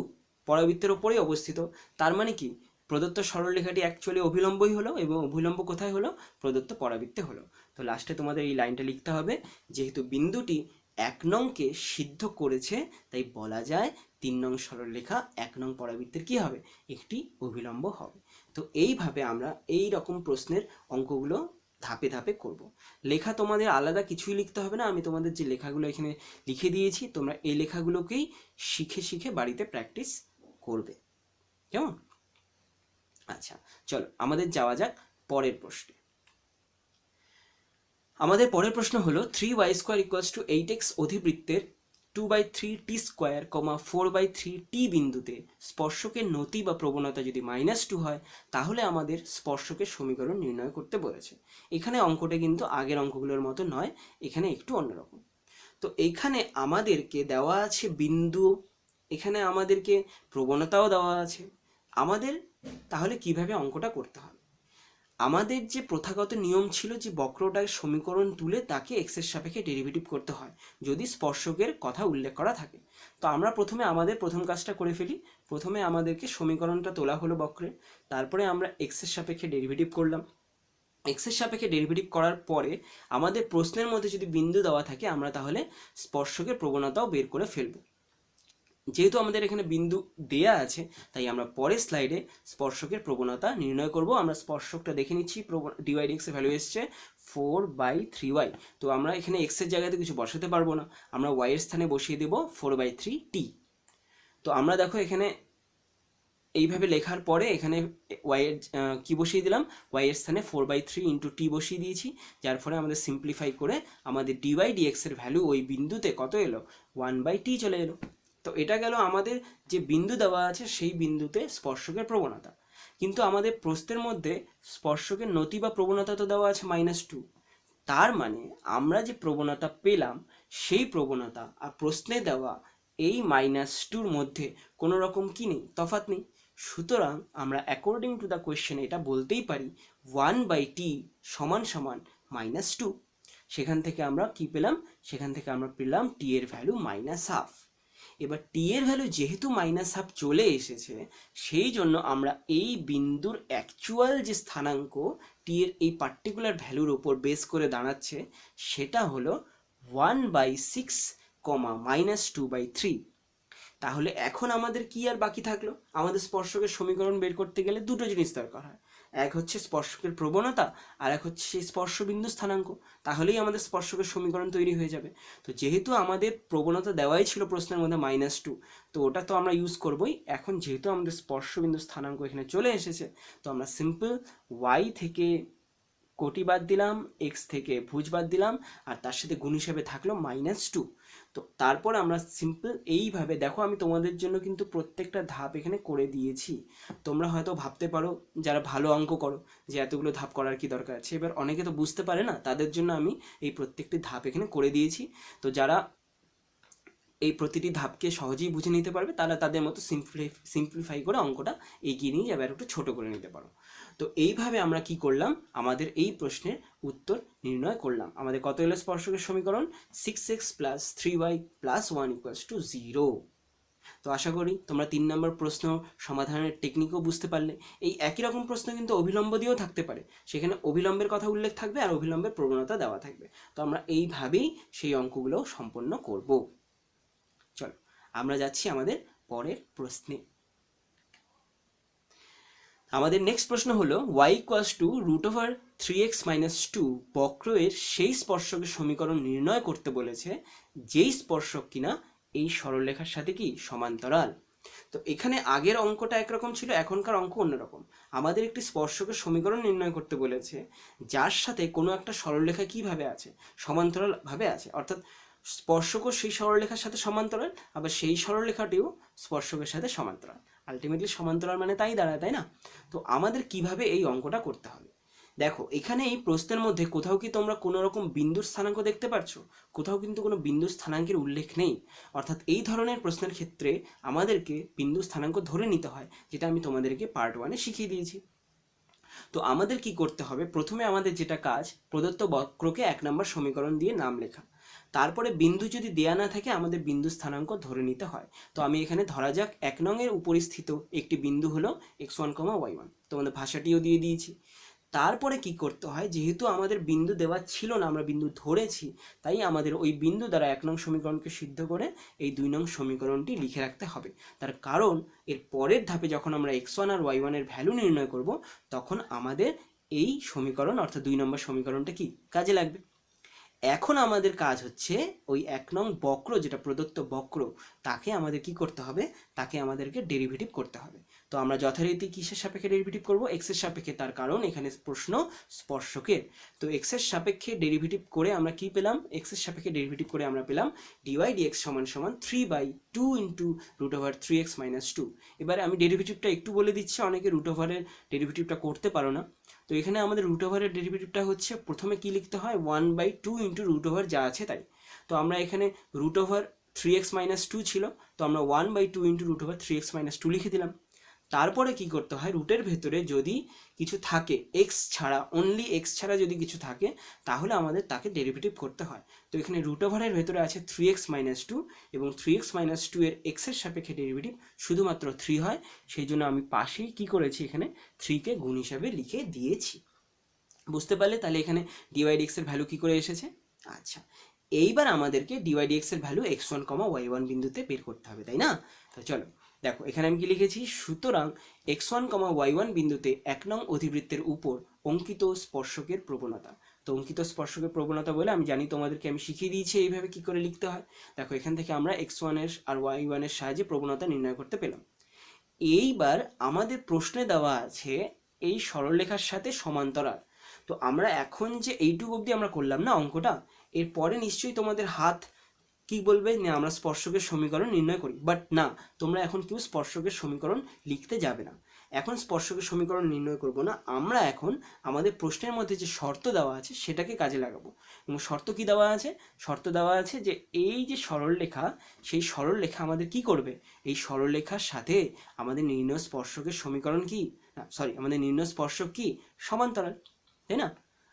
পরাবৃত্তের ওপরেই অবস্থিত, তার মানে কি, প্রদত্ত সরলরেখাটি অ্যাকচুয়ালি অভিলম্বই হলো, এবং অভিলম্ব কোথায় হলো, প্রদত্ত পরাবৃত্তে হলো। তো লাস্টে তোমাদের এই লাইনটা লিখতে হবে, যেহেতু বিন্দুটি 1 নংকে সিদ্ধ করেছে, তাই বলা যায় 3 নং সরলরেখা 1 নং পরাবৃত্তের কি হবে, একটি অভিলম্ব হবে। তো এইভাবে আমরা এই রকম প্রশ্নের অঙ্কগুলো ধাপে ধাপে করব। লেখা তোমাদের আলাদা কিছুই লিখতে হবে না, আমি তোমাদের যে লেখাগুলো এখানে লিখে দিয়েছি, তোমরা এই লেখাগুলোকেই শিখে শিখে বাড়িতে প্র্যাকটিস করবে। কেমন? আচ্ছা চলো আমাদের যাওয়া যাক পরের প্রশ্নে। আমাদের পরের প্রশ্ন হলো 3y² = 8x অধিবৃত্তের 2/3t², 4/3t বিন্দুতে স্পর্শকের নতি বা প্রবণতা যদি -2 হয়, তাহলে আমাদের স্পর্শকের সমীকরণ নির্ণয় করতে বলেছে। এখানে অঙ্কটা কিন্তু আগের অঙ্কগুলোর মতো নয়, এখানে একটু অন্যরকম। তো এখানে আমাদেরকে দেওয়া আছে বিন্দু, এখানে আমাদেরকে প্রবণতাও দেওয়া আছে। আমাদের তাহলে কিভাবে অঙ্কটা করতে হবে, আমাদের যে প্রথাগত নিয়ম ছিল যে বক্রটার সমীকরণ তুলে তাকে এক্সের সাপেক্ষে ডেরিভেটিভ করতে হয় যদি স্পর্শকের কথা উল্লেখ করা থাকে। তো আমরা প্রথমে আমাদের প্রথম কাজটা করে ফেলি। প্রথমে আমাদেরকে সমীকরণটা তোলা হলো বক্রের, তারপরে আমরা এক্সের সাপেক্ষে ডেরিভেটিভ করলাম। এক্সের সাপেক্ষে ডেরিভেটিভ করার পরে আমাদের প্রশ্নের মধ্যে যদি বিন্দু দেওয়া থাকে, আমরা তাহলে স্পর্শকের প্রবণতাও বের করে ফেলবো। যেহেতু আমাদের এখানে বিন্দু দেয়া আছে, তাই আমরা পরের স্লাইডে স্পর্শকের প্রবণতা নির্ণয় করব। আমরা স্পর্শকটা দেখে নিচ্ছি, dy/dx এর ভ্যালু এসছে 4/3y। তো আমরা এখানে x এর জায়গাতে কিছু বসাতে পারবো না, আমরা y এর স্থানে বসিয়ে দেব 4/3t। তো আমরা দেখো এখানে এইভাবে লেখার পরে এখানে y এর কি বসিয়ে দিলাম, y এর স্থানে 4/3 × t বসিয়ে দিয়েছি, যার ফলে আমাদের সিম্পলিফাই করে আমাদের dy/dx এর ভ্যালু ওই বিন্দুতে কত এলো, 1/t চলে এলো। তো এটা গেল আমাদের যে বিন্দু দেওয়া আছে সেই বিন্দুতে স্পর্শকের প্রবণতা। কিন্তু আমাদের প্রশ্নের মধ্যে স্পর্শকের নতি বা প্রবণতা তো দেওয়া আছে -2। তার মানে আমরা যে প্রবণতা পেলাম সেই প্রবণতা আর প্রশ্নে দেওয়া এই -2-র মধ্যে কোনো রকম কি নেই, তফাৎ নেই। সুতরাং আমরা অ্যাকর্ডিং টু দ্য কোয়েশ্চেন এটা বলতেই পারি 1/t সমান সমান -2। সেখান থেকে আমরা কি পেলাম, সেখান থেকে আমরা পেলাম t এর ভ্যালু -1/2। এবার t এর ভ্যালু যেহেতু -1/2 চলে এসেছে, সেই জন্য আমরা এই বিন্দুর অ্যাকচুয়াল যে স্থানাঙ্ক t এর এই পার্টিকুলার ভ্যালুর উপর বেস করে দাঁড়াচ্ছে, সেটা হলো 1/6, -2/3। তাহলে এখন আমাদের কি আর বাকি থাকলো? আমাদের স্পর্শকের সমীকরণ বের করতে গেলে দুটো জিনিস দরকার হয়, এক হচ্ছে স্পর্শকের প্রবণতা, আর এক হচ্ছে সেই স্পর্শবিন্দু স্থানাঙ্ক। তাহলেই আমাদের স্পর্শকের সমীকরণ তৈরি হয়ে যাবে। তো যেহেতু আমাদের প্রবণতা দেওয়াই ছিল প্রশ্নের মধ্যে -2, তো ওটা তো আমরা ইউজ করবোই। এখন যেহেতু আমাদের স্পর্শবিন্দু স্থানাঙ্ক এখানে চলে এসেছে, তো আমরা সিম্পল y থেকে কোটি বাদ দিলাম, এক্স থেকে ভুজ বাদ দিলাম, আর তার সাথে গুণ হিসেবে থাকলো -2। তো তারপর আমরা সিম্পল এইভাবে, দেখো আমি তোমাদের জন্য কিন্তু প্রত্যেকটা ধাপ এখানে করে দিয়েছি। তোমরা হয়তো ভাবতে পারো যারা ভালো অঙ্ক করো যে এতগুলো ধাপ করার কি দরকার আছে, এবার অনেকে তো বুঝতে পারে না, তাদের জন্য আমি এই প্রত্যেকটি ধাপ এখানে করে দিয়েছি। তো যারা এই প্রতিটি ধাপকে সহজেই বুঝে নিতে পারবে, তারা তাদের মতো সিম্পলিফাই করে অঙ্কটা এগিয়ে নিয়ে যাবে, আর একটু ছোটো করে নিতে পারো। তো এইভাবে আমরা কি করলাম, আমাদের এই প্রশ্নের উত্তর নির্ণয় করলাম। আমাদের কত এলো স্পর্শকের সমীকরণ? 6x + 3y + 1 = 0। তো আশা করি তোমরা 3 নম্বর প্রশ্ন সমাধানের টেকনিকও বুঝতে পারলে। এই একই রকম প্রশ্ন কিন্তু অভিলম্ব দিয়েও থাকতে পারে, সেখানে অভিলম্বের কথা উল্লেখ থাকবে আর অভিলম্বের প্রবণতা দেওয়া থাকবে। তো আমরা এইভাবেই সেই অঙ্কগুলো সম্পন্ন করব। চলো আমরা যাচ্ছি আমাদের পরের প্রশ্নে। আমাদের নেক্সট প্রশ্ন হলো y = √3x - 2 বক্র এর সেই স্পর্শকের সমীকরণ নির্ণয় করতে বলেছে যেই স্পর্শক কিনা এই সরলরেখার সাথে কি সমান্তরাল। তো এখানে আগের অঙ্কটা একরকম ছিল, এখনকার অঙ্ক অন্যরকম। আমাদের একটি স্পর্শকের সমীকরণ নির্ণয় করতে বলেছে যার সাথে কোনো একটা সরলরেখা কিভাবে আছে, সমান্তরাল ভাবে আছে। অর্থাৎ স্পর্শকও সেই সরলরেখার সাথে সমান্তরাল, আবার সেই সরলরেখাটিও স্পর্শকের সাথে সমান্তরাল। আলটিমেটলি সমান্তরাল মানে তাই দাঁড়ায়, তাই না? তো আমাদের কিভাবে এই অঙ্কটা করতে হবে, দেখো এখানে এই প্রশ্নের মধ্যে কোথাও কি তোমরা কোনো রকম বিন্দুর স্থানাঙ্ক দেখতে পারছো? কোথাও কিন্তু কোনো বিন্দু স্থানাঙ্কের উল্লেখ নেই। অর্থাৎ এই ধরনের প্রশ্নের ক্ষেত্রে আমাদেরকে বিন্দু স্থানাঙ্ক ধরে নিতে হয়, যেটা আমি তোমাদেরকে পার্ট 1-এ শিখিয়ে দিয়েছি। তো আমাদের কি করতে হবে, প্রথমে আমাদের যেটা কাজ, প্রদত্ত বক্রকে 1 নম্বর সমীকরণ দিয়ে নাম লেখা। তারপরে বিন্দু যদি দেয়া না থাকে আমাদের বিন্দু স্থানাঙ্ক ধরে নিতে হয়। তো আমি এখানে ধরা যাক 1 নং এর উপরিস্থিত একটি বিন্দু হলো x1, y1, তোমাদের ভাষাটিও দিয়ে দিয়েছি। তারপরে কি করতে হয়, যেহেতু আমাদের বিন্দু দেওয়া ছিল না, আমরা বিন্দু ধরেছি, তাই আমাদের ওই বিন্দু দ্বারা 1 নং সমীকরণকে সিদ্ধ করে এই 2 নং সমীকরণটি লিখে রাখতে হবে। তার কারণ এর পরের ধাপে যখন আমরা x1 আর y1 এর ভ্যালু নির্ণয় করব, তখন আমাদের এই সমীকরণ অর্থাৎ 2 নম্বর সমীকরণটা কি কাজে লাগবে। এখন আমাদের কাজ হচ্ছে ওই 1 নং বক্র, যেটা প্রদত্ত বক্র, তাকে আমাদের কি করতে হবে, তাকে আমাদেরকে ডেরিভেটিভ করতে হবে। তো আমরা যথারীতি কিসের সাপেক্ষে ডেরিভেটিভ করব? এক্স এর সাপেক্ষে, তার কারণ এখানে প্রশ্ন স্পর্শকের। তো এক্স এর সাপেক্ষে ডেরিভেটিভ করে আমরা কি পেলাম, এক্স এর সাপেক্ষে ডেরিভেটিভ করে আমরা পেলাম dy dx = 3/2 × √3x - 2। এবারে আমি ডেরিভেটিভটা একটু বলে দিচ্ছি, অনেকে রুট ওভারের ডেরিভেটিভটা করতে পারো না। তো এখানে আমাদের রুট ওভারের ডেরিভেটিভটা হচ্ছে, প্রথমে কি লিখতে হয়, 1/2 × √, যা আছে তাই। তো আমরা এখানে √3x - 2 ছিল, তো আমরা 1/2 × √3x - 2 লিখে দিলাম। তারপরে কি করতে হয়, রুটের ভেতরে যদি কিছু থাকে এক্স ছাড়া, অনলি এক্স ছাড়া যদি কিছু থাকে, তাহলে আমাদের তাকে ডেরিভেটিভ করতে হয়। তো এখানে রুট ওভারের ভেতরে আছে 3x - 2, এবং 3x - 2 এর এক্সের সাপেক্ষে ডেরিভেটিভ শুধুমাত্র 3 হয়। সেই জন্য আমি পাশেই কি করেছি, এখানে 3কে গুণ হিসাবে লিখে দিয়েছি। বুঝতে পারলে? তাহলে এখানে dy dx এর ভ্যালু কি করে এসেছে। আচ্ছা, এইবার আমাদেরকে dy dx এর ভ্যালু x1, y1 বিন্দুতে বের করতে হবে, তাই না? তো চলো দেখো এখানে আমি কি লিখেছি, সুতরাং x1, y1 বিন্দুতে 1 নং অধিবৃত্তের উপর অঙ্কিত স্পর্শকের প্রবণতা। তো অঙ্কিত স্পর্শকের প্রবণতা বলে আমি জানি, তোমাদেরকে আমি শিখিয়ে দিয়েছি এইভাবে কি করে লিখতে হয়। দেখো এখান থেকে আমরা x1 এর আর y1 এর সাহায্যে প্রবণতা নির্ণয় করতে পেলাম। এইবার আমাদের প্রশ্নে দেওয়া আছে এই সরলরেখার সাথে সমান্তরাল। তো আমরা এখন যে এইটুকু অবধি আমরা করলাম না অঙ্কটা, এরপরে নিশ্চয়ই তোমাদের হাত কি বলবে, না আমরা স্পর্শকের সমীকরণ নির্ণয় করি। বাট না, তোমরা এখন কেউ স্পর্শকের সমীকরণ লিখতে যাবে না। এখন স্পর্শকের সমীকরণ নির্ণয় করব না, আমরা এখন আমাদের প্রশ্নের মধ্যে যে শর্ত দেওয়া আছে সেটাকে কাজে লাগাবো। এবং শর্ত কি দেওয়া আছে, শর্ত দেওয়া আছে যে এই যে সরলরেখা, সেই সরলরেখা আমাদের কি করবে, এই সরলরেখার সাথে আমাদের নির্ণয় স্পর্শকের সমীকরণ কি সরি, আমাদের নির্ণয় স্পর্শক কি সমান্তরাল, তাই না?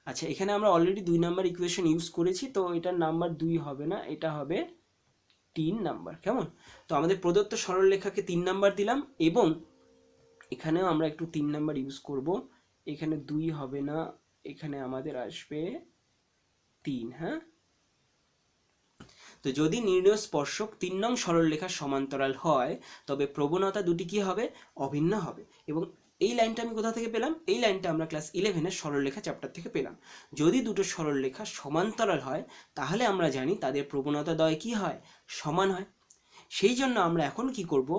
আচ্ছা, এখানে আমরা অলরেডি 2 নাম্বার ইকুয়েশন ইউজ করেছি, তো এটার নাম্বার 2 হবে না, এটা হবে 3 নাম্বার। কেমন? তো আমাদের প্রদত্ত সরলরেখাকে 3 নাম্বার দিলাম, এবং এখানেও আমরা একটু 3 নাম্বার ইউজ করব। এখানে 2 হবে না, এখানে আমাদের আসবে 3। হ্যাঁ, তো যদি নির্ণয় স্পর্শক 3 নং সরলরেখার সমান্তরাল হয়, তবে প্রবণতা দুটি কি হবে? অভিন্ন হবে। এবং এই লাইনটা আমি কোথা থেকে পেলাম? এই লাইনটা আমরা ক্লাস 11-এর সরলরেখা চ্যাপ্টার থেকে পেলাম। যদি দুটো সরলরেখা সমান্তরাল হয়, তাহলে আমরা জানি তাদের প্রবণতা দ্বয় কি হয়? সমান হয়। সেই জন্য আমরা এখন কি করব?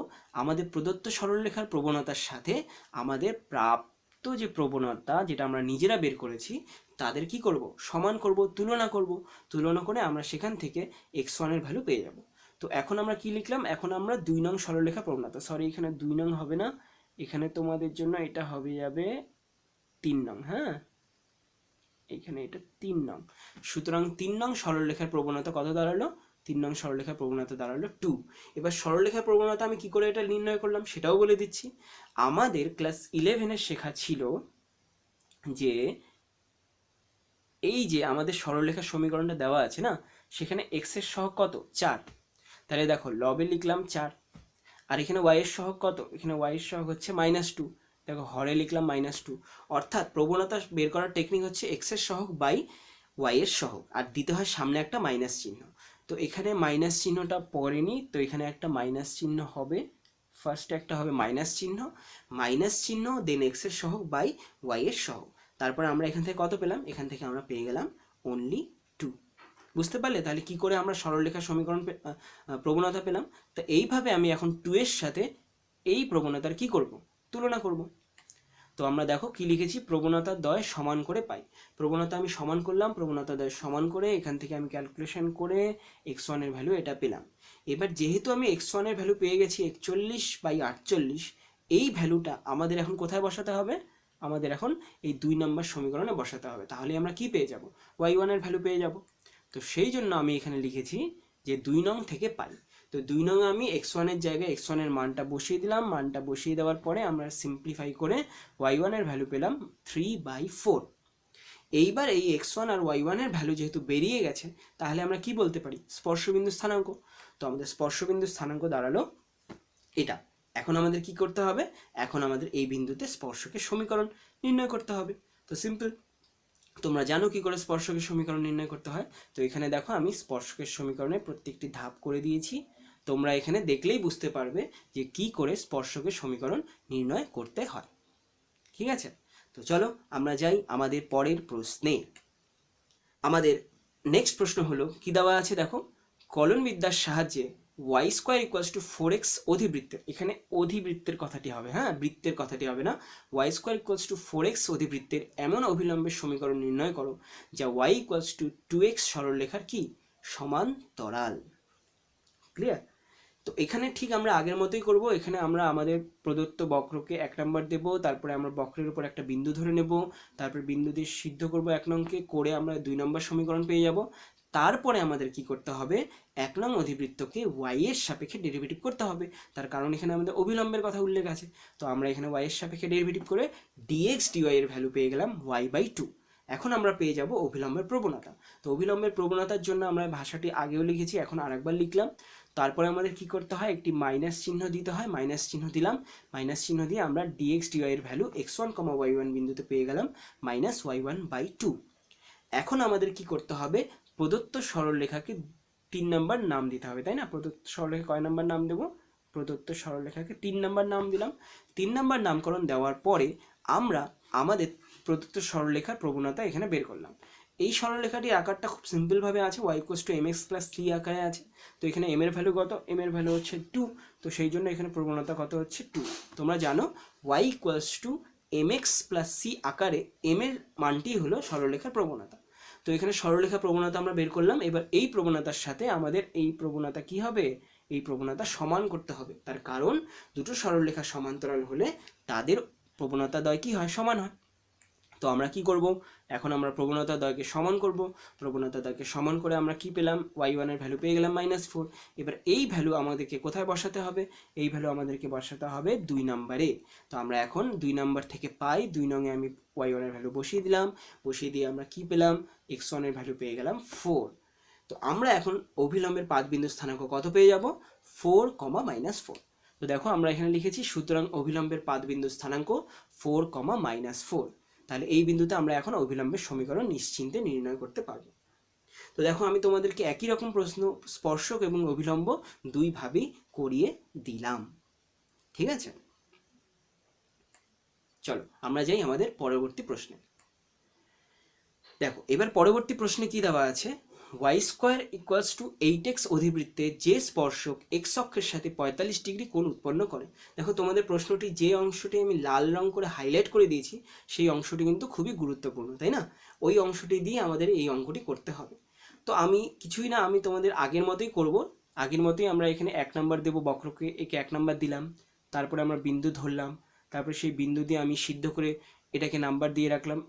আমাদের প্রদত্ত সরলরেখার প্রবণতার সাথে আমাদের প্রাপ্ত যে প্রবণতা, যেটা আমরা নিজেরা বের করেছি, তাদের কি করব? সমান করব, তুলনা করব। তুলনা করে আমরা সেখান থেকে x1 এর ভ্যালু পেয়ে যাব। তো এখন আমরা কি লিখলাম? এখন আমরা 2 নং সরলরেখা প্রবণতা, সরি এখানে 2 নং হবে না, এখানে তোমাদের জন্য এটা হবে যাবে 3 নং। হ্যাঁ, এখানে এটা 3 নং। সুতরাং 3 নং সরলরেখার প্রবণতা কত দাঁড়ালো? 3 নং সরলরেখার প্রবণতা দাঁড়ালো 2। এবার সরলরেখার প্রবণতা আমি কি করে এটা নির্ণয় করলাম সেটাও বলে দিচ্ছি। আমাদের ক্লাস 11-এর শেখা ছিল যে এই যে আমাদের সরলরেখার সমীকরণটা দেওয়া আছে না, সেখানে x এর সহগ কত? 4। তাহলে দেখো লবে লিখলাম 4, আর এখানে y এর সহগ কত? এখানে y এর সহগ হচ্ছে -2। দেখো হরে লিখলাম -2। অর্থাৎ প্রবণতা বের করার টেকনিক হচ্ছে x এর সহগ বাই y এর সহগ, আর দিতে হয় সামনে একটা মাইনাস চিহ্ন। তো এখানে মাইনাস চিহ্নটা পড়েনি, তো এখানে একটা মাইনাস চিহ্ন হবে, ফার্স্টে একটা হবে মাইনাস চিহ্ন দেন x এর সহগ বাই y এর সহগ। তারপর আমরা এখান থেকে কত পেলাম? এখান থেকে আমরা পেয়ে গেলাম অনলি 2। বুঝতে পারলে তাহলে কি করে আমরা সরলরেখার সমীকরণ প্রবণতা পেলাম? তো এইভাবে আমি এখন 2 এর সাথে এই প্রবণতার কি করব? তুলনা করব। তো আমরা দেখো কি লিখেছি? প্রবণতা দ্বয় সমান করে পাই। প্রবণতা আমি সমান করলাম, প্রবণতা দ্বয় সমান করে এখান থেকে আমি ক্যালকুলেশন করে x1 এর ভ্যালু এটা পেলাম। এবার যেহেতু আমি x1 এর ভ্যালু পেয়ে গেছি 41/48, এই ভ্যালুটা আমাদের এখন কোথায় বসাতে হবে? আমাদের এখন এই 2 নম্বর সমীকরণে বসাতে হবে। তাহলে আমরা কি পেয়ে যাব? y1 এর ভ্যালু পেয়ে যাব। তো সেই জন্য আমি এখানে লিখেছি যে 2 নং থেকে পাই। তো 2 নং আমি x1 এর জায়গায় x1 এর মানটা বসিয়ে দিলাম। মানটা বসিয়ে দেওয়ার পরে আমরা সিম্পলিফাই করে y1 এর ভ্যালু পেলাম 3/4। এইবার এই x1 আর y1 এর ভ্যালু যেহেতু বেরিয়ে গেছে, তাহলে আমরা কি বলতে পারি? স্পর্শবিন্দু স্থানাঙ্ক। তো আমাদের স্পর্শবিন্দু স্থানাঙ্ক দাঁড়ালো এটা। এখন আমাদের কি করতে হবে? এখন আমাদের এই বিন্দুতে স্পর্শকের সমীকরণ নির্ণয় করতে হবে। তো সিম্পল, তোমরা জানো কি করে স্পর্শকের সমীকরণ নির্ণয় করতে হয়। তো এখানে দেখো আমি স্পর্শকের সমীকরণে প্রত্যেকটি ধাপ করে দিয়েছি। তোমরা এখানে দেখলেই বুঝতে পারবে যে কি করে স্পর্শকের সমীকরণ নির্ণয় করতে হয়। ঠিক আছে, তো চলো আমরা যাই আমাদের পরের প্রশ্নে। আমাদের নেক্সট প্রশ্ন হলো কি দেওয়া আছে দেখো, কলনবিদ্যার সাহায্যে y² = 4x অধিবৃত্তের, এখানে অধিবৃত্তের কথাটি হবে, হ্যাঁ বৃত্তের কথাটি হবে না, y² = 4x অধিবৃত্তের এমন অভিলম্বের সমীকরণ নির্ণয় করো যা y = 2x সরলরেখার কি সমান্তরাল। ক্লিয়ার? তো এখানে ঠিক আমরা আগের মতোই করব। এখানে আমরা আমাদের প্রদত্ত বক্রকে 1 নম্বর দেব, তারপরে আমরা বক্রের উপর একটা বিন্দু ধরে নেব, তারপর বিন্দু দিয়ে সিদ্ধ করব 1 নংকে, করে আমরা 2 নম্বর সমীকরণ পেয়ে যাব। তারপরে আমাদের কি করতে হবে? 1 নং অধিবৃত্তকে y এর সাপেক্ষে ডেরিভেটিভ করতে হবে, তার কারণ এখানে আমাদের অভিলম্বের কথা উল্লেখ আছে। তো আমরা এখানে y এর সাপেক্ষে ডেরিভেটিভ করে dx dy এর ভ্যালু পেয়ে গেলাম y/2। এখন আমরা পেয়ে যাব অভিলম্বের প্রবণতা। তো অভিলম্বের প্রবণতার জন্য আমরা ভাষাটি আগেও লিখেছি, এখন আরেকবার লিখলাম। তারপরে আমাদের কি করতে হয়? একটি মাইনাস চিহ্ন দিতে হয়, মাইনাস চিহ্ন দিলাম। মাইনাস চিহ্ন দিয়ে আমরা dx dy এর ভ্যালু x1, y1 বিন্দুতে পেয়ে গেলাম -y1/2। এখন আমাদের কি করতে হবে? প্রদত্ত সরলরেখাকে 3 নম্বর নাম দিতে হবে, তাই না? প্রদত্ত সরলরেখা কয় নম্বর নাম দেব? প্রদত্ত সরলরেখাকে 3 নম্বর নাম দিলাম। 3 নম্বর নামকরণ দেওয়ার পরে আমরা আমাদের প্রদত্ত সরলরেখার প্রবণতা এখানে বের করলাম। এই সরলরেখাটির আকারটা খুব সিম্পলভাবে আছে, y = mx + 3 আকারে আছে। তো এখানে m এর ভ্যালু কত? m এর ভ্যালু হচ্ছে 2। তো সেই জন্য এখানে প্রবণতা কত হচ্ছে? 2। তোমরা জানো y = mx + c আকারে m এর মানটি হলো সরলরেখার প্রবণতা। তো এখানে সরলরেখা প্রবণতা আমরা বের করলাম। এবার এই প্রবণতার সাথে আমাদের এই প্রবণতা কি হবে? এই প্রবণতা সমান করতে হবে, তার কারণ দুটো সরলরেখা সমান্তরাল হলে তাদের প্রবণতা দ্বয় কি হয়? সমান হয়। তো তো আমরা কি করব, এখন আমরা প্রবণতা দ্বয়কে সমান করব। প্রবণতা দ্বয়কে সমান করে আমরা কি পেলাম, y1 এর ভ্যালু পেয়ে গেলাম -4। এবার এই ভ্যালু আমাদেরকে কোথায় বসাতে হবে, এই ভ্যালু আমাদেরকে বসাতে হবে 2 নম্বরে। তো আমরা এখন 2 নম্বর থেকে পাই, 2 নংয়ে আমি y1 এর ভ্যালু বসিয়ে দিলাম, বসিয়ে দিয়ে আমরা কি পেলাম, x1 এর ভ্যালু পেয়ে গেলাম 4। তো আমরা এখন অভিলম্বের পাদবিন্দু স্থানাঙ্ক কত পেয়ে যাব, 4, -4। তো দেখো আমরা এখানে লিখেছি, সুতরাং অভিলম্বের পাদবিন্দু স্থানাঙ্ক 4, -4। তাহলে এই বিন্দুতে আমরা এখন অভিলম্বের সমীকরণ নিশ্চিন্তে নির্ণয় করতে পারবো। তো দেখো আমি তোমাদেরকে একই রকম প্রশ্ন স্পর্শক এবং অভিলম্ব দুইভাবেই করিয়ে দিলাম। ঠিক আছে, চলো আমরা যাই আমাদের পরবর্তী প্রশ্নে। দেখো এবার পরবর্তী প্রশ্নে কি দেওয়া আছে, y² = 8x অধিবৃত্তে যে স্পর্শক x অক্ষের সাথে 45 ডিগ্রি কোণ উৎপন্ন করে। দেখো তোমাদের প্রশ্নটি যে অংশটি আমি লাল রং করে হাইলাইট করে দিয়েছি সেই অংশটি কিন্তু খুবই গুরুত্বপূর্ণ, তাই না? ওই অংশটি দিয়ে আমাদের এই অঙ্কটি করতে হবে। তো আমি কিছুই না, আমি তোমাদের আগের মতোই করব। আগের মতোই আমরা এখানে 1 নাম্বার দেবো, বক্রকে একে 1 নাম্বার দিলাম, তারপরে আমরা বিন্দু ধরলাম, তারপরে সেই বিন্দু দিয়ে আমি সিদ্ধ করে এটাকে নাম্বার দিয়ে রাখলাম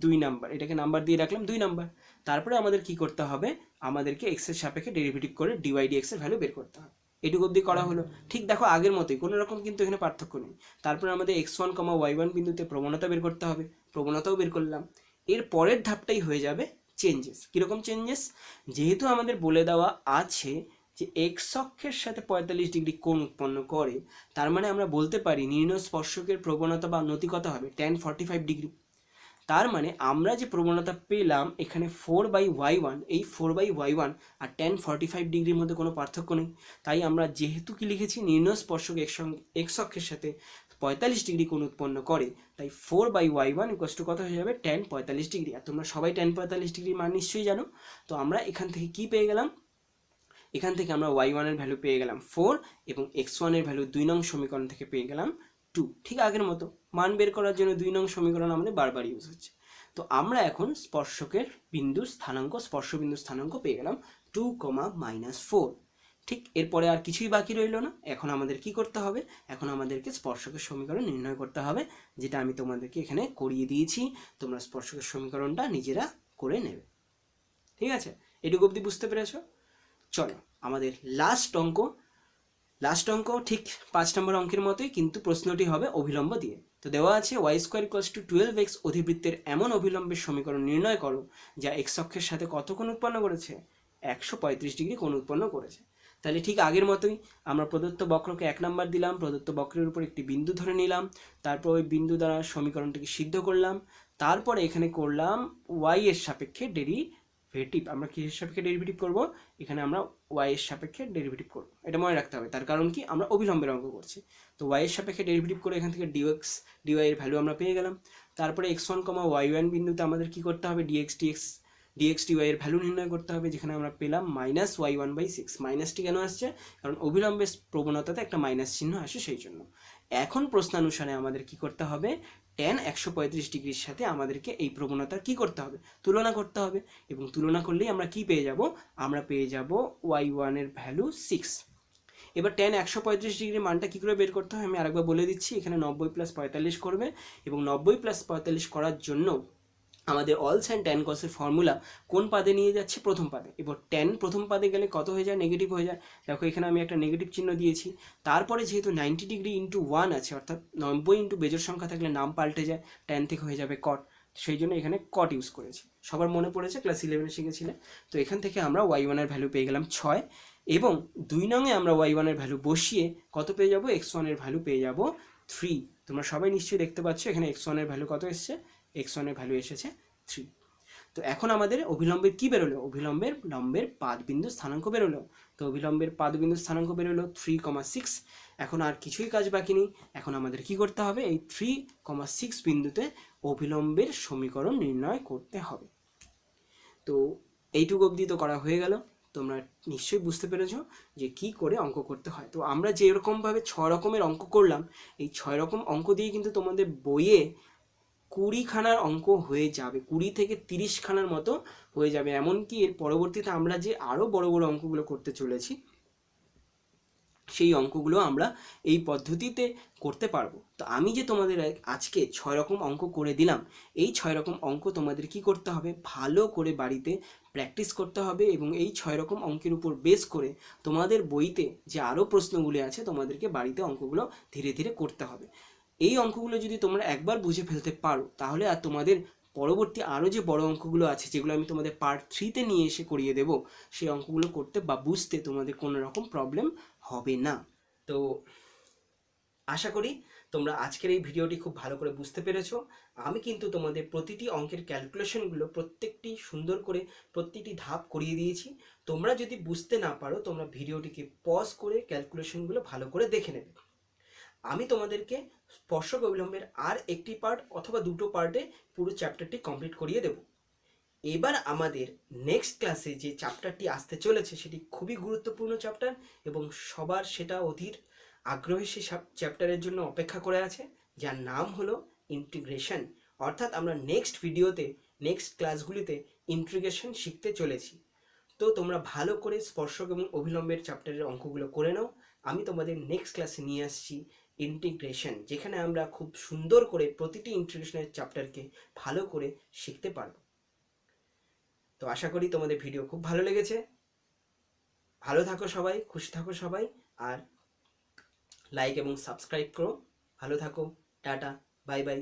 2 নাম্বার, এটাকে নাম্বার দিয়ে রাখলাম 2 নাম্বার। তারপরে আমাদের কি করতে হবে, আমাদেরকে x এর সাপেক্ষে ডেরিভেটিভ করে dy dx এর ভ্যালু বের করতে হবে। এটুকু অবধি করা হলো। ঠিক দেখো আগের মতোই, কোনো রকম কিন্তু এখানে পার্থক্য নেই। তারপরে আমাদের x1, y1 বিন্দুতে প্রবণতা বের করতে হবে, প্রবণতাও বের করলাম। এর পরের ধাপটাই হয়ে যাবে চেঞ্জেস। কীরকম চেঞ্জেস, যেহেতু আমাদের বলে দেওয়া আছে যে x অক্ষের সাথে 45 ডিগ্রি কোণ উৎপন্ন করে, তার মানে আমরা বলতে পারি নির্ণয় স্পর্শকের প্রবণতা বা নতি কত হবে, tan 45 ডিগ্রি। তার মানে আমরা যে প্রবণতা পেলাম এখানে 4/y1, এই 4/y1 আর tan 45 ডিগ্রির মধ্যে কোনো পার্থক্য নেই। তাই আমরা যেহেতু কি লিখেছি, নির্ণয় স্পর্শক x অক্ষের সাথে 45 ডিগ্রি কোণ উৎপন্ন করে, তাই 4/y1 = কত হয়ে যাবে, tan 45 ডিগ্রি। আর তোমরা সবাই tan 45 ডিগ্রির মান নিশ্চয়ই জানো। তো আমরা এখান থেকে কি পেয়ে গেলাম, এখান থেকে আমরা y1 এর ভ্যালু পেয়ে গেলাম 4 এবং x1 এর ভ্যালু 2 নং সমীকরণ থেকে পেয়ে গেলাম 2। ঠিক আগের মতো মান বের করার জন্য 2 নং সমীকরণ আমাদের বারবার ইউজ হচ্ছে। তো আমরা এখন স্পর্শকের বিন্দুর স্থানাঙ্ক, স্পর্শবিন্দুর স্থানাঙ্ক পেয়ে গেলাম 2, -4। ঠিক এরপরে আর কিছুই বাকি রইল না। এখন আমাদের কি করতে হবে, এখন আমাদেরকে স্পর্শকের সমীকরণ নির্ণয় করতে হবে, যেটা আমি তোমাদেরকে এখানে করিয়ে দিয়েছি। তোমরা স্পর্শকের সমীকরণটা নিজেরা করে নেবে। ঠিক আছে, এটুকু অবধি বুঝতে পেরেছো? চলো আমাদের লাস্ট অঙ্ক ঠিক 5 নম্বর অঙ্কের মতোই, কিন্তু প্রশ্নটি হবে অভিলম্ব দিয়ে। তো দেওয়া আছে y² = 12x অধিবৃত্তের এমন অভিলম্বের সমীকরণ নির্ণয় করো যা x অক্ষের সাথে কত কোণ উৎপন্ন করেছে, 135 ডিগ্রি কোণ উৎপন্ন করেছে। তাহলে ঠিক আগের মতোই আমরা প্রদত্ত বক্রকে 1 নাম্বার দিলাম, প্রদত্ত বক্রের উপর একটি বিন্দু ধরে নিলাম, তারপর ওই বিন্দু দ্বারা সমীকরণটিকে সিদ্ধ করলাম, তারপরে এখানে করলাম y এর সাপেক্ষে ডেরিভেটিভ। আমরা কিসের সাপেক্ষে ডেরিভেটিভ করব, এখানে আমরা y এর সাপেক্ষে ডেরিভেটিভ করব। এটা মনে রাখতে হবে, তার কারণ কি, আমরা অভিলম্বের অঙ্ক করছি। তো y এর সাপেক্ষে ডেরিভেটিভ করে এখান থেকে dx dy এর ভ্যালু আমরা পেয়ে গেলাম। তারপরে x1, y1 বিন্দুতে আমাদের কি করতে হবে, dx dy এর ভ্যালু নির্ণয় করতে হবে, যেখানে আমরা পেলাম -y1/6। মাইনাসটি কেন আসছে, কারণ অভিলম্বের প্রবণতাতে একটা মাইনাস চিহ্ন আসে, সেই জন্য। এখন প্রশ্নানুসারে আমাদের কি করতে হবে, tan 135 ডিগ্রির সাথে আমাদেরকে এই প্রবণতার কি করতে হবে, তুলনা করতে হবে। এবং তুলনা করলেই আমরা কি পেয়ে যাব, আমরা পেয়ে যাব y1 এর ভ্যালু 6। এবার tan 135 ডিগ্রির মানটা কী করে বের করতে হয় আমি আরেকবার বলে দিচ্ছি। এখানে 90 + 45 করবে, এবং 90 + 45 করার জন্য আমাদের অল সাইন ট্যান কসের ফর্মুলা কোন পাদে নিয়ে যাচ্ছে, প্রথম পাদে। এবার ট্যান প্রথম পাদে গেলে কত হয়ে যায়, নেগেটিভ হয়ে যায়। দেখো এখানে আমি একটা নেগেটিভ চিহ্ন দিয়েছি। তারপরে যেহেতু 90 ডিগ্রি × 1 আছে, অর্থাৎ 90 × বেজোড় সংখ্যা থাকলে নাম পাল্টে যায়, ট্যান থেকে হয়ে যাবে কট, সেই জন্য এখানে কট ইউজ করেছি। সবার মনে পড়েছে, ক্লাস 11-এ শিখেছিলে। তো এখান থেকে আমরা y1 এর ভ্যালু পেয়ে গেলাম 6, এবং 2 নংয়ে আমরা y1 এর ভ্যালু বসিয়ে কত পেয়ে যাব, x1 এর ভ্যালু পেয়ে যাব 3। তোমরা সবাই নিশ্চয়ই দেখতে পাচ্ছ এখানে x1 এর ভ্যালু কত এসেছে, x1 এর ভ্যালু এসেছে 3। তো এখন আমাদের অভিলম্বের কি বেরোলো, লম্বের পাদবিন্দু স্থানাঙ্ক বেরোলো। তো অভিলম্বের পাদবিন্দু স্থানাঙ্ক বেরোলো 3,6। এখন আর কিছুই কাজ বাকি নেই। এখন আমাদের কি করতে হবে, এই 3,6 বিন্দুতে অভিলম্বের সমীকরণ নির্ণয় করতে হবে। তো এইটুকু অবধি তো করা হয়ে গেল। তোমরা নিশ্চয়ই বুঝতে পেরেছো যে কি করে অঙ্ক করতে হয়। তো আমরা যেরকমভাবে 6 রকমের অঙ্ক করলাম, এই 6 রকম অঙ্ক দিয়ে কিন্তু তোমাদের বইয়ে 20 খানার অঙ্ক হয়ে যাবে, 20 থেকে 30 খানার মতো হয়ে যাবে। এমনকি এর পরবর্তীতে আমরা যে আরও বড় বড় অঙ্কগুলো করতে চলেছি, সেই অঙ্কগুলো আমরা এই পদ্ধতিতে করতে পারবো। তো আমি যে তোমাদের আজকে 6 রকম অঙ্ক করে দিলাম, এই 6 রকম অঙ্ক তোমাদের কি করতে হবে, ভালো করে বাড়িতে প্র্যাকটিস করতে হবে এবং এই 6 রকম অঙ্কের উপর বেস করে তোমাদের বইতে যে আরও প্রশ্নগুলি আছে তোমাদেরকে বাড়িতে অঙ্কগুলো ধীরে ধীরে করতে হবে। এই অঙ্কগুলো যদি তোমরা একবার বুঝে ফেলতে পারো তাহলে আর তোমাদের পরবর্তী আরও যে বড় অঙ্কগুলো আছে যেগুলো আমি তোমাদের পার্ট 3-তে নিয়ে এসে করিয়ে দেবো, সেই অঙ্কগুলো করতে বা বুঝতে তোমাদের কোনো রকম প্রবলেম হবে না। তো আশা করি তোমরা আজকের এই ভিডিওটি খুব ভালো করে বুঝতে পেরেছো। আমি কিন্তু তোমাদের প্রতিটি অঙ্কের ক্যালকুলেশনগুলো প্রত্যেকটি সুন্দর করে প্রতিটি ধাপ করিয়ে দিয়েছি। তোমরা যদি বুঝতে না পারো তোমরা ভিডিওটিকে পজ করে ক্যালকুলেশনগুলো ভালো করে দেখে নেবে। আমি তোমাদেরকে স্পর্শক অবিলম্বের আর একটি পার্ট অথবা দুটো পার্টে পুরো চ্যাপ্টারটি কমপ্লিট করিয়ে দেব। এবার আমাদের নেক্সট ক্লাসে যে চ্যাপ্টারটি আসতে চলেছে সেটি খুবই গুরুত্বপূর্ণ চ্যাপ্টার এবং সবার সেটা অধীর আগ্রহী সেই চ্যাপ্টারের জন্য অপেক্ষা করে আছে, যার নাম হলো ইন্টিগ্রেশন। অর্থাৎ আমরা নেক্সট ভিডিওতে নেক্সট ক্লাসগুলিতে ইন্টিগ্রেশন শিখতে চলেছি। তো তোমরা ভালো করে স্পর্শক এবং অভিলম্বের চ্যাপ্টারের অঙ্কগুলো করে নাও। আমি তোমাদের নেক্সট ক্লাসে নিয়ে আসছি ইন্টিগ্রেশন, যেখানে আমরা খুব সুন্দর করে প্রতিটি ইন্টিগ্রেশনের চ্যাপ্টারকে ভালো করে শিখতে পারবো। তো আশা করি তোমাদের ভিডিও খুব ভালো লেগেছে। ভালো থাকো সবাই, খুশি থাকো সবাই, আর লাইক এবং সাবস্ক্রাইব করো। ভালো থাকো, টাটা, বাই বাই।